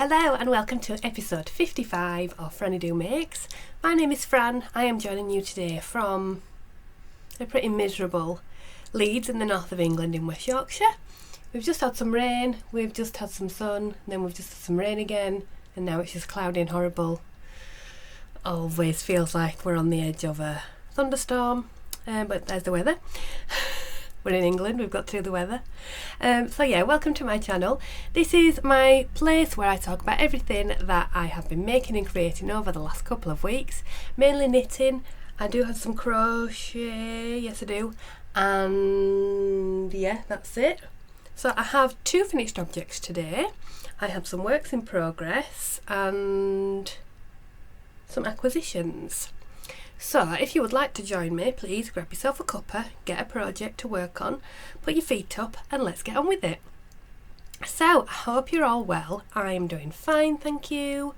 Hello and welcome to episode 55 of FrannyDoMakes. My name is Fran. I am joining you today from a pretty miserable Leeds in the north of England in West Yorkshire. We've just had some rain, we've just had some sun, then we've just had some rain again, and now it's just cloudy and horrible. Always feels like we're on the edge of a thunderstorm, but there's the weather. We're in England, we've got through the weather. So yeah, welcome to my channel. This is my place where I talk about everything that I have been making and creating over the last couple of weeks. Mainly knitting. I do have some crochet, yes I do. And yeah, that's it. So I have two finished objects today. I have some works in progress and some acquisitions. So if you would like to join me, please grab yourself a cuppa, get a project to work on, put your feet up and let's get on with it. So I hope you're all well. I am doing fine, thank you.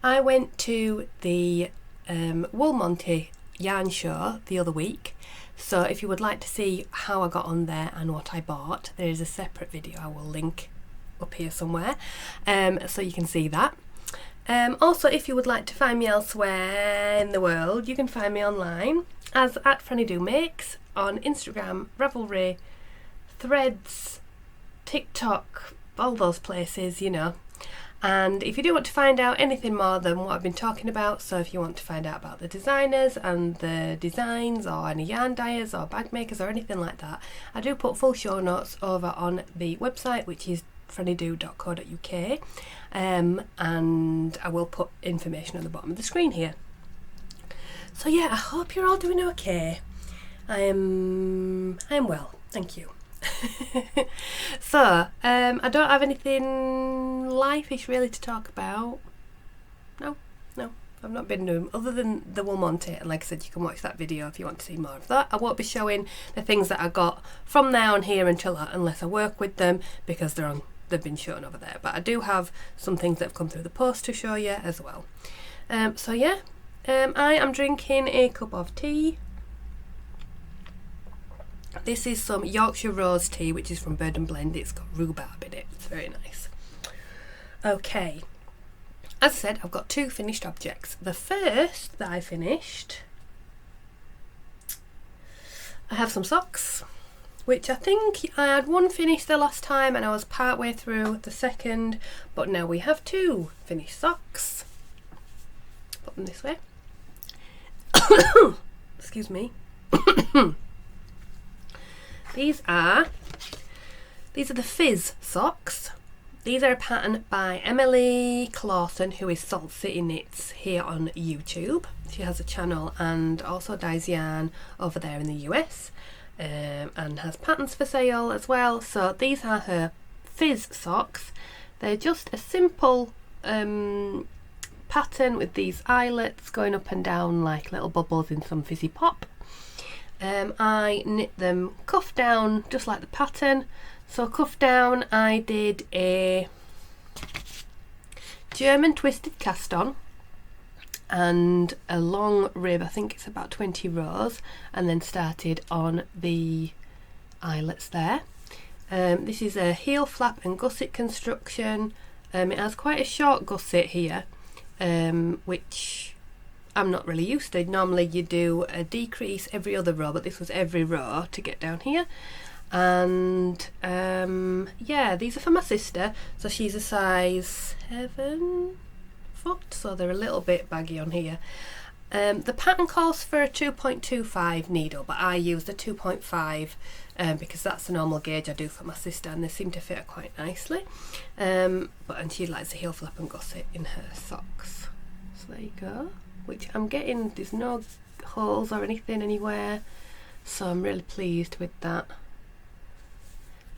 I went to the Wool Monty yarn show the other week. So if you would like to see how I got on there and what I bought, there is a separate video I will link up here somewhere, so you can see that. Also, if you would like to find me elsewhere in the world, you can find me online as at FrannyDoMakes on Instagram, Ravelry, Threads, TikTok, all those places, you know. And if you do want to find out anything more than what I've been talking about, so if you want to find out about the designers and the designs or any yarn dyers or bag makers or anything like that, I do put full show notes over on the website, which is FrannyDo.co.uk, and I will put information on the bottom of the screen here. So yeah, I hope you're all doing okay. I'm well, thank you. So I don't have anything life-ish really to talk about. No, I've not been doing other than the Wool Monty, and like I said, you can watch that video if you want to see more of that. I won't be showing the things that I got from there on here unless I work with them, because they've been shown over there. But I do have some things that have come through the post to show you as well. So yeah, I am drinking a cup of tea. This is some Yorkshire Rose tea, which is from Bird and Blend. It's got rhubarb in it. It's very nice. Okay. As I said, I've got two finished objects. The first that I finished, I have some socks, which I think I had one finished the last time and I was part way through the second, but now we have two finished socks. Put them this way. Excuse me. These are the Fizz Socks. These are a pattern by Emily Clawson, who is Salt City Knits here on YouTube. She has a channel and also dyes yarn over there in the US, and has patterns for sale as well. So these are her Fizz Socks. They're just a simple pattern with these eyelets going up and down like little bubbles in some fizzy pop. I knit them cuff down just like the pattern. So cuff down, I did a German twisted cast on and a long rib, I think it's about 20 rows, and then started on the eyelets there. This is a heel flap and gusset construction. It has quite a short gusset here, which I'm not really used to. Normally you do a decrease every other row, but this was every row to get down here. And yeah, these are for my sister, so she's a size 7 foot, so they're a little bit baggy on here. The pattern calls for a 2.25 needle, but I used a 2.5 because that's the normal gauge I do for my sister, and they seem to fit her quite nicely. And she likes the heel flap and gusset in her socks. So there you go. Which I'm getting, there's no holes or anything anywhere, so I'm really pleased with that.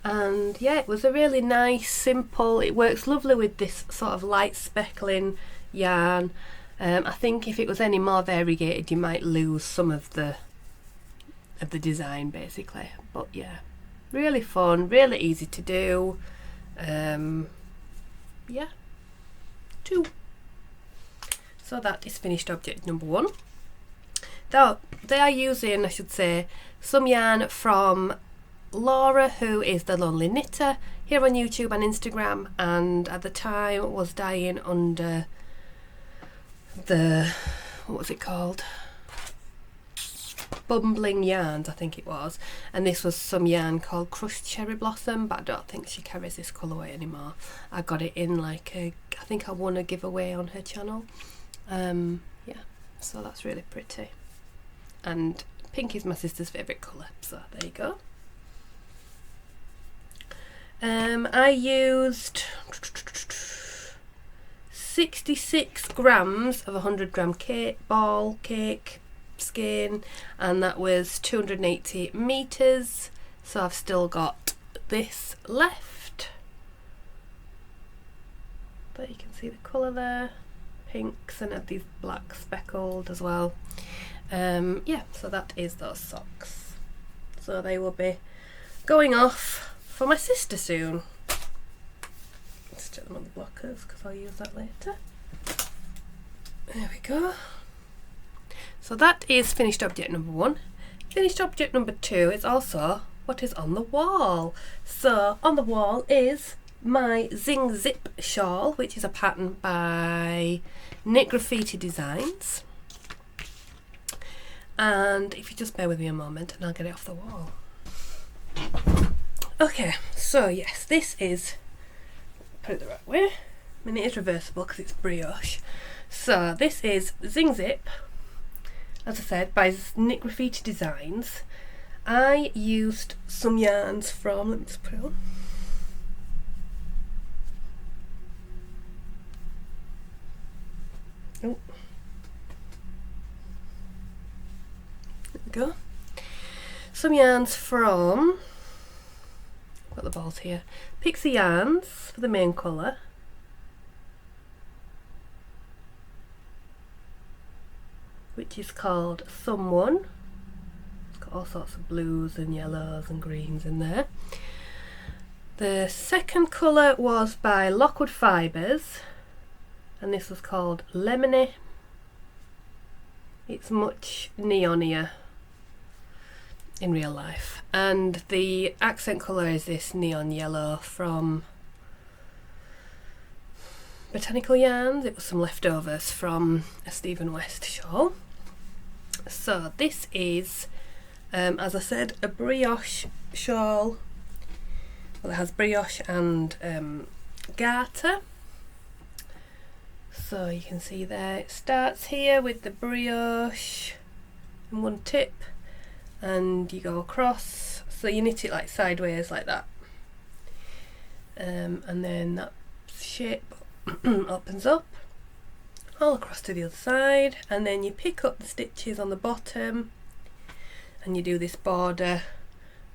And yeah, it was a really nice, simple, it works lovely with this sort of light speckling yarn. I think if it was any more variegated you might lose some of the design basically, but yeah, really fun, really easy to do. Yeah, two. So that is finished object number one. Though they are using, I should say, some yarn from Laura, who is the Lonely Knitter here on YouTube and Instagram, and at the time was dyeing under the, what was it called? Bumbling Yarns, I think it was, and this was some yarn called Crushed Cherry Blossom, but I don't think she carries this colourway anymore. I got it in like a, I think I won a giveaway on her channel. Yeah, so that's really pretty, and pink is my sister's favourite colour, so there you go. I used 66 grams of 100 gram ball cake skein, and that was 280 meters, so I've still got this left, but you can see the colour there, pinks, and have these black speckled as well. Yeah, so that is those socks, so they will be going off for my sister soon. Let's check them on the blockers because I'll use that later. There we go. So that is finished object number 1. Finished object number 2 is also what is on the wall. So on the wall is my Zing Zip Shawl, which is a pattern by Knit Graffiti Designs. And if you just bear with me a moment and I'll get it off the wall. Okay, so yes, this is, put it the right way, I mean it is reversible because it's brioche. So this is Zing Zip, as I said, by Knit Graffiti Designs. I used some yarns from, let me just put it on. Oh. There we go. Some yarns from, got the balls here, Pixie Yarns for the main colour. Which is called Someone. It's got all sorts of blues and yellows and greens in there. The second colour was by Lockwood Fibres, and this was called Lemony. It's much neonier in real life, and the accent colour is this neon yellow from Botanical Yarns. It was some leftovers from a Stephen West shawl. So this is, as I said, a brioche shawl. Well, it has brioche and garter. So you can see there, it starts here with the brioche in one tip, and you go across. So you knit it like sideways like that, and then that shape opens up all across to the other side, and then you pick up the stitches on the bottom and you do this border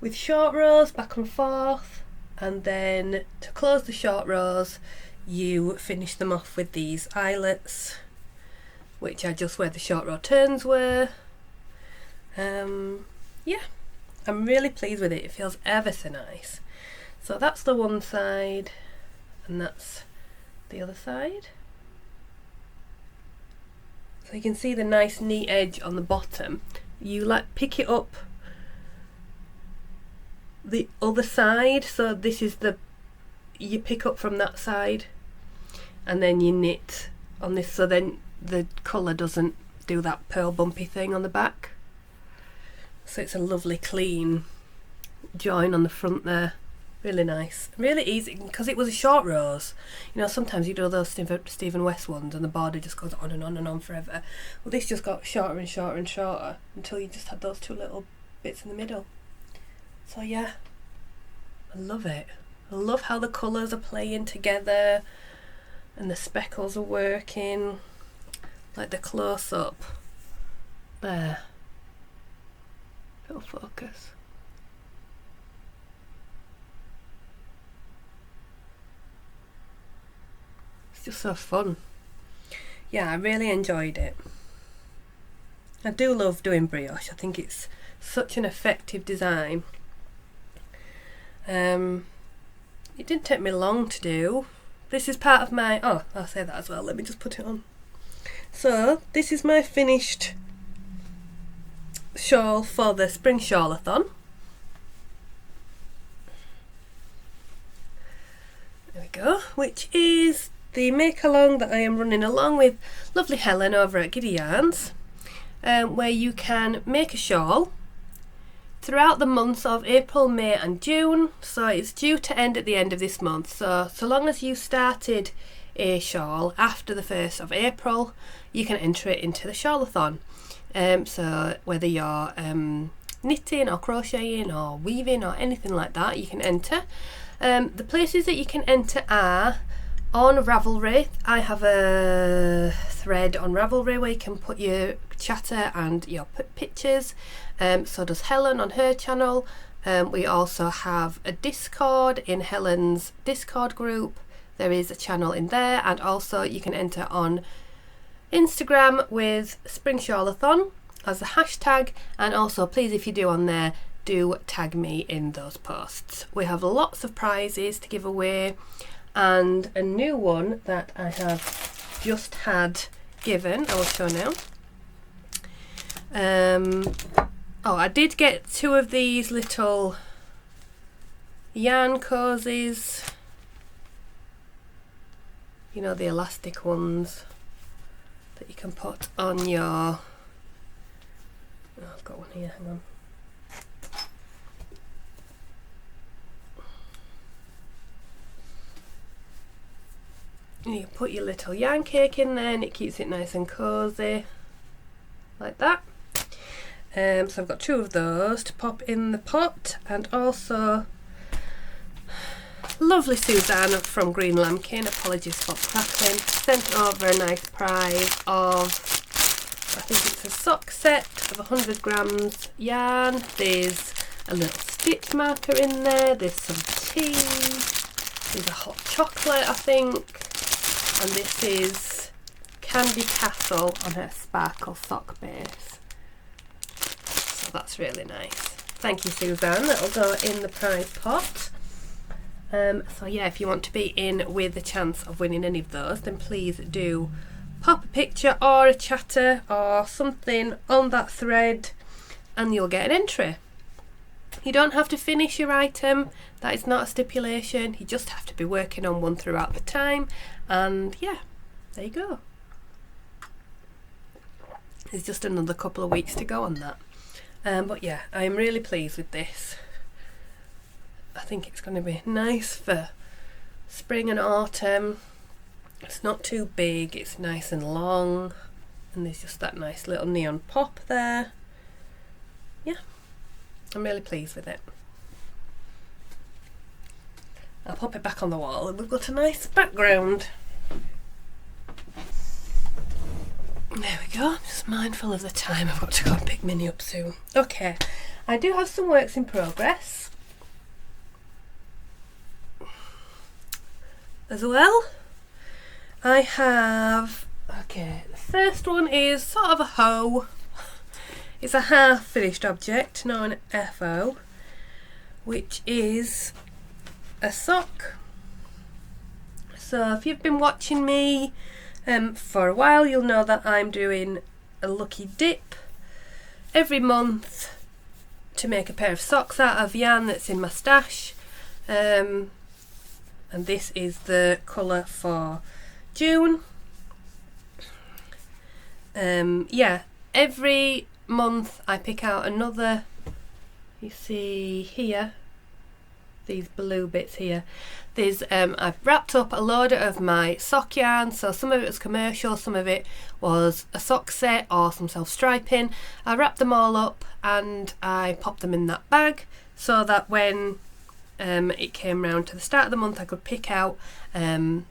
with short rows back and forth, and then to close the short rows you finish them off with these eyelets, which are just where the short row turns were. Yeah, I'm really pleased with it. It feels ever so nice. So that's the one side, and that's the other side. So you can see the nice neat edge on the bottom. You like pick it up the other side, so this is the, you pick up from that side and then you knit on this, so then the colour doesn't do that pearl bumpy thing on the back. So it's a lovely clean join on the front there. Really nice, really easy, because it was a short rows. You know, sometimes you do those Stephen West ones and the border just goes on and on and on forever. Well, this just got shorter and shorter and shorter until you just had those two little bits in the middle. So yeah, I love it. I love how the colours are playing together and the speckles are working, like the close-up there. It'll focus. It's just so fun. Yeah, I really enjoyed it. I do love doing brioche. I think it's such an effective design. It didn't take me long to do. This is part of my, oh, I'll say that as well. Let me just put it on. So this is my finished shawl for the spring Shawlathon. we go, which is the make along that I am running along with lovely Helen over at Giddy Yarns, where you can make a shawl throughout the months of April, May and June. So it's due to end at the end of this month, so long as you started a shawl after the 1st of April, you can enter it into the Shawlathon. So whether you're knitting or crocheting or weaving or anything like that, you can enter. The places that you can enter are on Ravelry. I have a thread on Ravelry where you can put your chatter and your pictures. So does Helen on her channel. We also have a Discord in Helen's Discord group. There is a channel in there, and also you can enter on Instagram with Spring Shawlathon as the hashtag, and also please, if you do on there, do tag me in those posts. We have lots of prizes to give away, and a new one that I have just had given, I will show now. Oh, I did get 2 of these little yarn cozies, you know, the elastic ones that you can put on your, oh, I've got one here, hang on. And you put your little yarn cake in there and it keeps it nice and cosy, like that. So I've got 2 of those to pop in the pot, and also lovely Suzanne from Green Lambkin, apologies for crackling, sent over a nice prize of, I think it's a sock set of 100 grams yarn. There's a little stitch marker in there, there's some tea, there's a hot chocolate I think, and this is Candy Castle on her sparkle sock base. So that's really nice. Thank you, Suzanne. That'll go in the prize pot. So yeah, if you want to be in with a chance of winning any of those, then please do pop a picture or a chatter or something on that thread and you'll get an entry. You don't have to finish your item, that is not a stipulation, you just have to be working on one throughout the time, and yeah, there you go. There's just another couple of weeks to go on that. But yeah, I'm really pleased with this. I think it's going to be nice for spring and autumn. It's not too big, it's nice and long, and there's just that nice little neon pop there. Yeah, I'm really pleased with it. I'll pop it back on the wall and we've got a nice background. There we go, I'm just mindful of the time, I've got to go and pick Minnie up soon. Okay, I do have some works in progress as well. I have, okay, the first one is sort of a hoe. It's a half finished object known as FO, which is a sock. So if you've been watching me for a while, you'll know that I'm doing a lucky dip every month to make a pair of socks out of yarn that's in my stash. And this is the colour for June. Yeah, every month I pick out another, you see here, these blue bits here. There's I've wrapped up a load of my sock yarn, so some of it was commercial, some of it was a sock set or some self-striping. I wrapped them all up and I popped them in that bag so that when it came round to the start of the month I could pick out a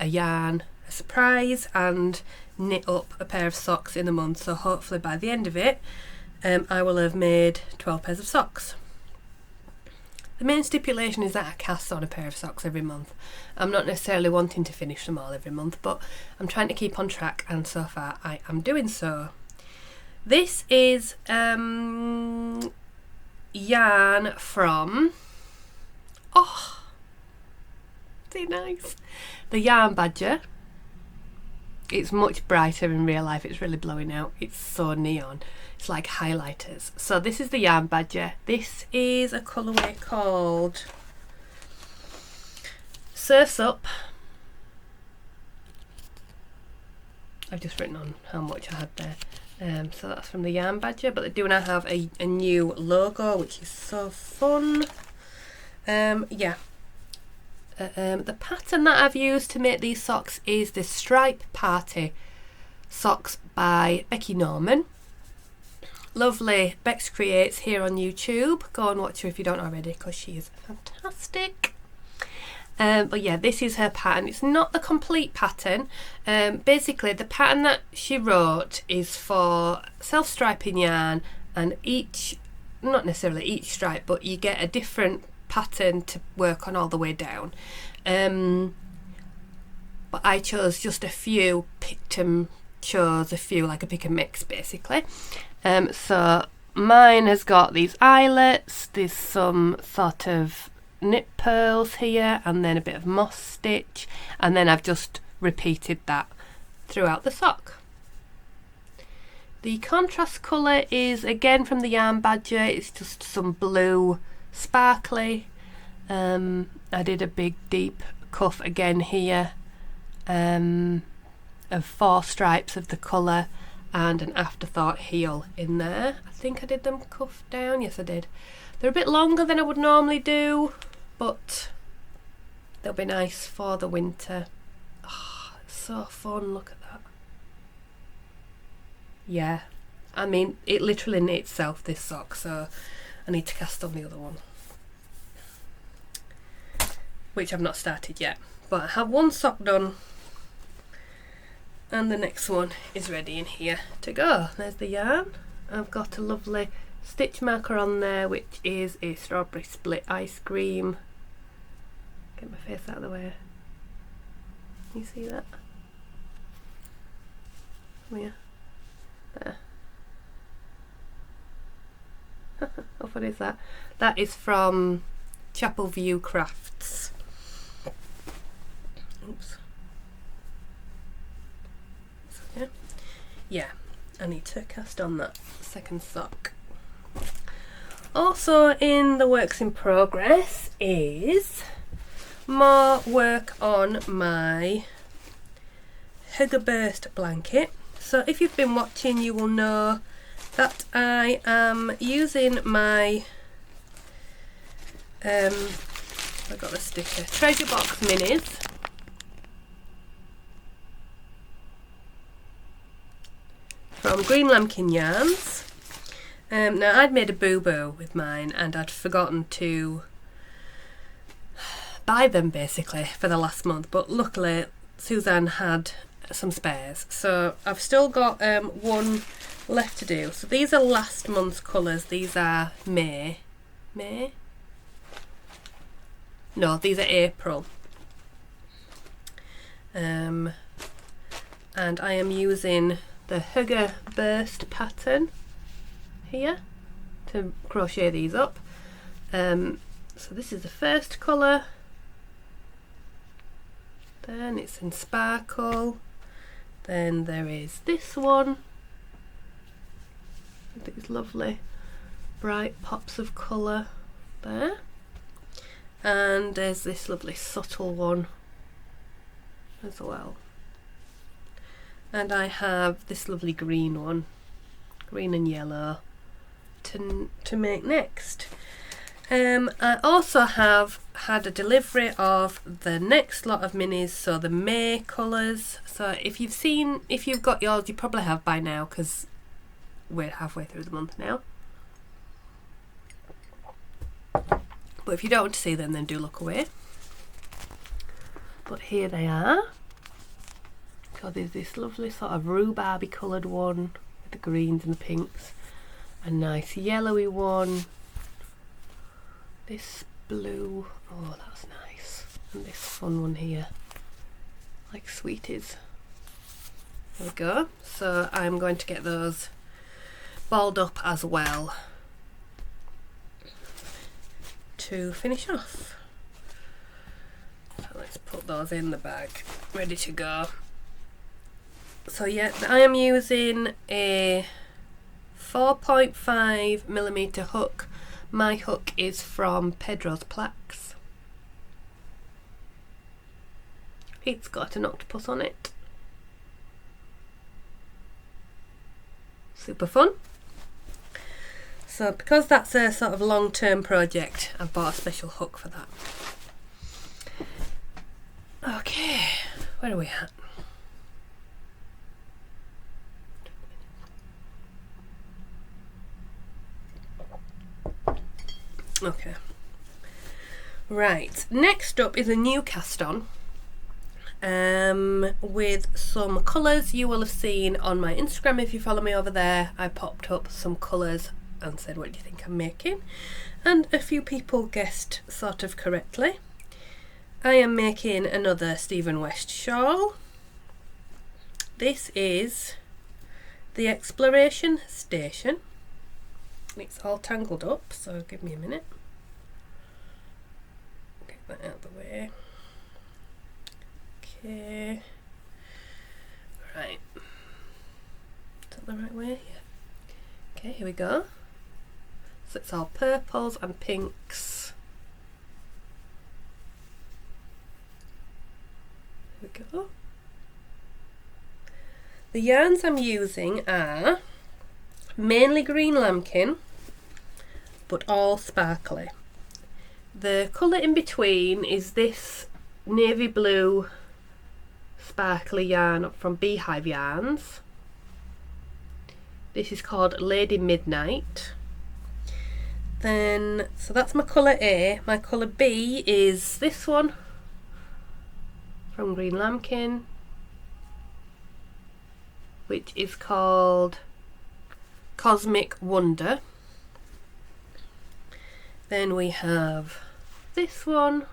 yarn, a surprise, and knit up a pair of socks in the month. So hopefully by the end of it I will have made 12 pairs of socks. The main stipulation is that I cast on a pair of socks every month. I'm not necessarily wanting to finish them all every month, but I'm trying to keep on track, and so far I am doing so. This is yarn from, oh, see, nice, the Yarn Badger. It's much brighter in real life, it's really blowing out, it's so neon, it's like highlighters. So this is the Yarn Badger. This is a colourway called Surf's Up. I've just written on how much I had there. So that's from the Yarn Badger, but they do now have a new logo, which is so fun. Yeah. The pattern that I've used to make these socks is the Stripe Party socks by Becky Norman. Lovely Bex Creates here on YouTube. Go and watch her if you don't already, because she is fantastic. But yeah, this is her pattern. It's not the complete pattern. Basically, the pattern that she wrote is for self-striping yarn, and each, not necessarily each stripe, but you get a different pattern to work on all the way down. But I chose just a few, chose a few, like a pick and mix basically. So mine has got these eyelets, there's some sort of knit pearls here, and then a bit of moss stitch, and then I've just repeated that throughout the sock. The contrast colour is again from the Yarn Badger. It's just some blue sparkly. I did a big deep cuff again here of 4 stripes of the colour and an afterthought heel in there. I think I did them cuffed down. Yes, I did. They're a bit longer than I would normally do, but they'll be nice for the winter. Oh, it's so fun. Look at that. Yeah, I mean, it literally knit itself, this sock, so I need to cast on the other one, which I've not started yet. But I have one sock done, and the next one is ready in here to go. There's the yarn. I've got a lovely stitch marker on there, which is a strawberry split ice cream. Get my face out of the way. Can you see that? Oh yeah. There. Oh, what is that? That is from Chapel View Crafts. Oops. Okay. Yeah, I need to cast on that second sock. Also in the works in progress is more work on my Hygge Burst blanket. So if you've been watching, you will know that I am using my I got the sticker, Treasure Box Minis. From Green Lambkin Yarns. Now I'd made a boo-boo with mine, and I'd forgotten to buy them basically for the last month, but luckily Suzanne had some spares, so I've still got one left to do. So these are last month's colours. These are May? No, these are April. And I am using the Hygge Burst pattern here to crochet these up. So this is the first colour, then it's in sparkle, then there is this one, these lovely bright pops of colour there, and there's this lovely subtle one as well, and I have this lovely green one, green and yellow, to make next. I also have had a delivery of the next lot of minis, so the May colours. So if you've got yours, you probably have by now, because we're halfway through the month now. But if you don't want to see them, then do look away. But here they are. So there's this lovely sort of rhubarby coloured one with the greens and the pinks. A nice yellowy one. This blue, oh that's nice. And this fun one here, like sweeties. There we go. So I'm going to get those balled up as well to finish off. So let's put those in the bag, ready to go. So yeah, I am using a 4.5mm hook. My hook is from Pedro's Plaques. it's got an octopus on it. Super fun. So because that's a sort of long-term project, I've bought a special hook for that. Okay, where are we at? Okay. Right, next up is a new cast on with some colours you will have seen on my Instagram if you follow me over there. I popped up some colours and said, what do you think I'm making? And a few people guessed sort of correctly. I am making another Stephen West shawl. This is the Exploration Station. It's all tangled up, so give me a minute. Get that out of the way. Okay. Right. Is that the right way? Yeah. Okay, here we go. So it's all purples and pinks. Here we go. The yarns I'm using are mainly green lambkin, but all sparkly. The colour in between is this navy blue sparkly yarn from Beehive Yarns. This is called Lady Midnight. Then, so that's my colour A. My colour B is this one from Green Lambkin, which is called Cosmic Wonder. Then we have this one,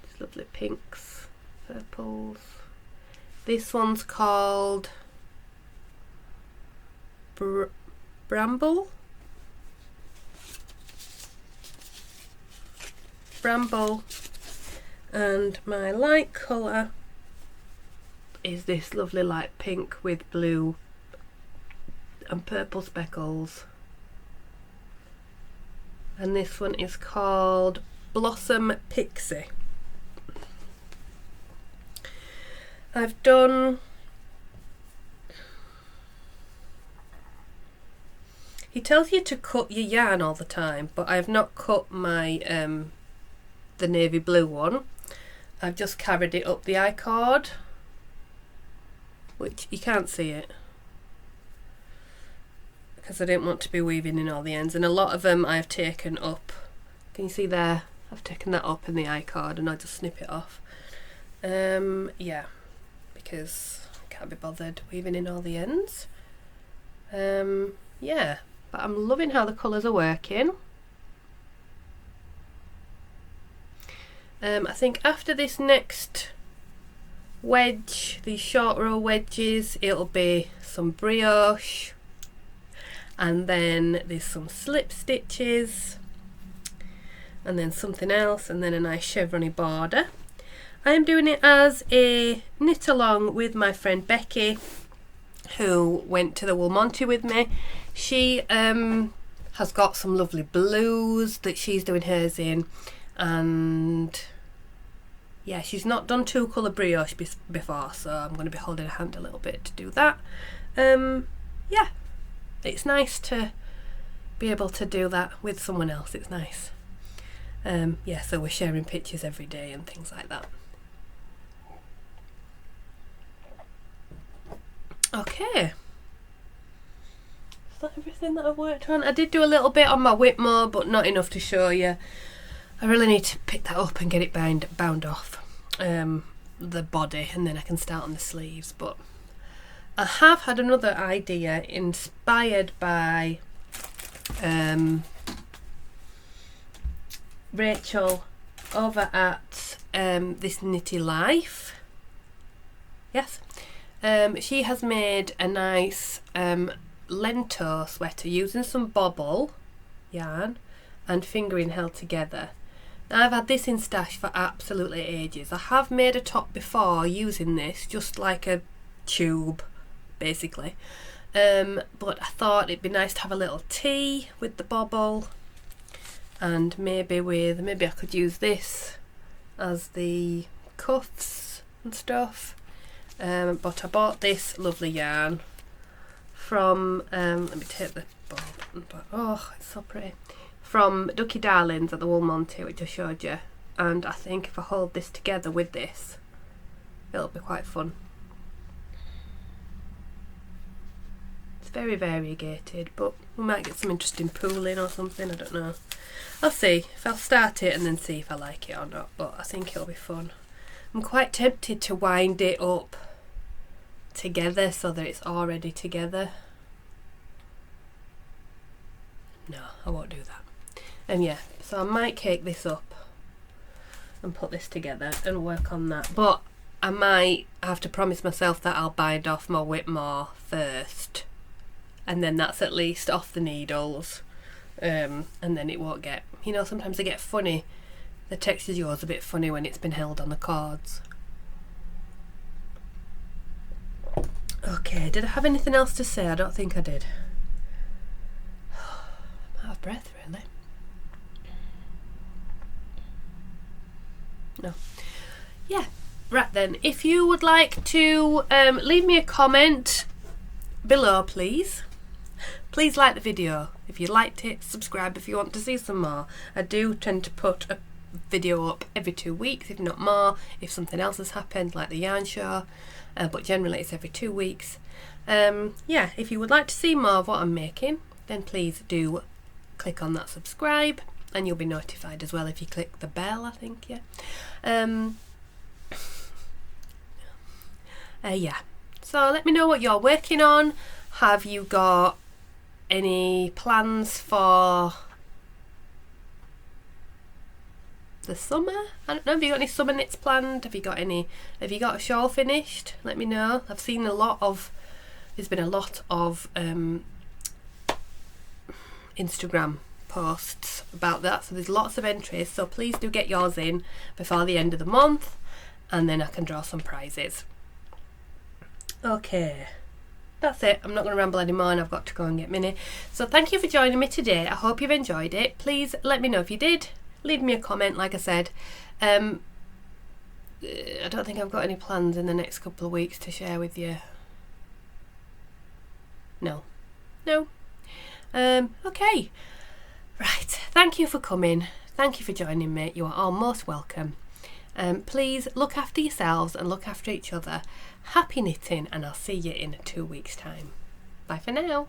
these lovely pinks, purples. This one's called Bramble, and my light colour is this lovely light pink with blue and purple speckles, and this one is called Blossom Pixie. I've done, he tells you to cut your yarn all the time, but I've not cut my the navy blue one. I've just carried it up the I-cord, which you can't see it because I don't want to be weaving in all the ends, and a lot of them I've taken up. Can you see there? I've taken that up in the I-cord and I just snip it off. Yeah, because I can't be bothered weaving in all the ends. Yeah, but I'm loving how the colours are working. I think after this next wedge, these short row wedges, it'll be some brioche, and then there's some slip stitches, and then something else, and then a nice chevrony border. I am doing it as a knit along with my friend Becky, who went to the Wool Monty with me. She has got some lovely blues that she's doing hers in, and yeah, she's not done two colour brioche before, so I'm going to be holding her hand a little bit to do that. Yeah, it's nice to be able to do that with someone else. It's nice. Yeah, so we're sharing pictures every day and things like that. Okay, is that everything that I've worked on? I did do a little bit on my Whitmore, but not enough to show you. I really need to pick that up and get it bound off the body, and then I can start on the sleeves. But I have had another idea inspired by Rachel over at This Knitty Life. Yes. She has made a nice lento sweater using some bobble yarn and fingering held together. Now, I've had this in stash for absolutely ages. I have made a top before using this, just like a tube basically, but I thought it'd be nice to have a little tee with the bobble, and maybe I could use this as the cuffs and stuff. But I bought this lovely yarn from, let me take the bulb, but oh, it's so pretty, from Ducky Darlings at the Wool Monty, which I showed you. And I think if I hold this together with this, it'll be quite fun. It's very variegated, but we might get some interesting pooling or something, I don't know. I'll see if I'll start it and then see if I like it or not, but I think it'll be fun. I'm quite tempted to wind it up together so that it's already together. No, I won't do that. And yeah, so I might cake this up and put this together and work on that, but I might have to promise myself that I'll bind off my Whitmore first, and then that's at least off the needles, and then it won't get, you know, sometimes they get funny, the texture's yours a bit funny when it's been held on the cords. Okay, did I have anything else to say? I don't think I did. I'm out of breath, really. No. Yeah, right then, if you would like to leave me a comment below, please like the video if you liked it, subscribe if you want to see some more. I do tend to put a video up every 2 weeks, if not more, if something else has happened like the yarn show, but generally it's every 2 weeks. Yeah, if you would like to see more of what I'm making, then please do click on that subscribe, and you'll be notified as well if you click the bell, I think, yeah. Yeah, so let me know what you're working on. Have you got any plans for the summer? I don't know, have you got any summer knits planned? Have you got a shawl finished? Let me know. I've seen there's been a lot of Instagram posts about that, so there's lots of entries, so please do get yours in before the end of the month, and then I can draw some prizes. Okay, that's it. I'm not going to ramble anymore, and I've got to go and get Minnie. So thank you for joining me today. I hope you've enjoyed it. Please let me know if you did. Leave me a comment, like I said. I don't think I've got any plans in the next couple of weeks to share with you. No. Okay. Right, thank you for coming. Thank you for joining me. You are all most welcome. Please look after yourselves and look after each other. Happy knitting, and I'll see you in 2 weeks' time. Bye for now.